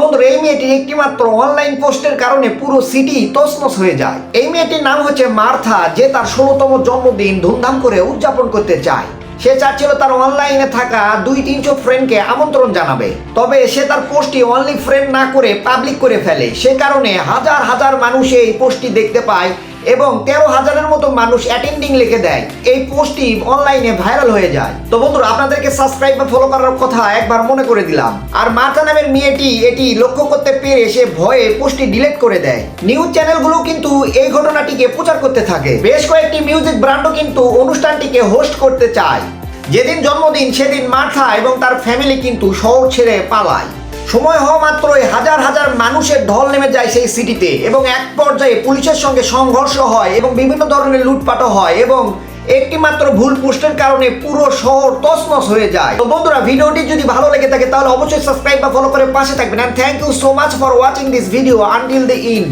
বন্ধুরা, এই মেয়েটির একটি মাত্র অনলাইন পোস্টের কারণে পুরো সিটি তছনছ হয়ে যায়। এই মেয়েটির নাম হচ্ছে মার্থা, যে তার 16তম জন্মদিন ধুমধাম করে উদযাপন করতে চায়। সে চাচ্ছিল তার অনলাইনে থাকা 200-300 ফ্রেন্ডকে আমন্ত্রণ জানাবে, তবে সে তার পোস্টটি অনলি ফ্রেন্ড না করে পাবলিক করে ফেলে। সে কারণে হাজার হাজার মানুষ এই পোস্টটি দেখতে পায় এবং 13,000-এর মতো মানুষ অ্যাটেন্ডিং লিখে দেয়। এই পোস্টটি অনলাইনে ভাইরাল হয়ে যায়। তো বন্ধুরা, আপনাদেরকে সাবস্ক্রাইব বা ফলো করার কথা একবার মনে করে দিলাম। আর মার্থা নামের মেয়েটি এটি লক্ষ্য করতে পেরে সে ভয়ে পোস্টটি ডিলিট করে দেয়। নিউজ চ্যানেলগুলো কিন্তু এই ঘটনাটিকে প্রচার করতে থাকে। বেশ কয়েকটি মিউজিক ব্র্যান্ডও কিন্তু অনুষ্ঠানটিকে হোস্ট করতে চায়। যেদিন জন্মদিন সেদিন মার্থা এবং তার ফ্যামিলি কিন্তু শহর ছেড়ে পালায়। সময় হওয়া মাত্রই হাজার হাজার মানুষের ঢল নেমে যায় সেই সিটিতে এবং এক পর্যায়ে পুলিশের সঙ্গে সংঘর্ষ হয় এবং বিভিন্ন ধরনের লুটপাটও হয় এবং একটি মাত্র ভুল পোস্টের কারণে পুরো শহর তছনছ হয়ে যায়। তো বন্ধুরা, ভিডিওটি যদি ভালো লেগে থাকে তাহলে অবশ্যই সাবস্ক্রাইব বা ফলো করে পাশে থাকবেন। And thank you so much for watching this video until the and.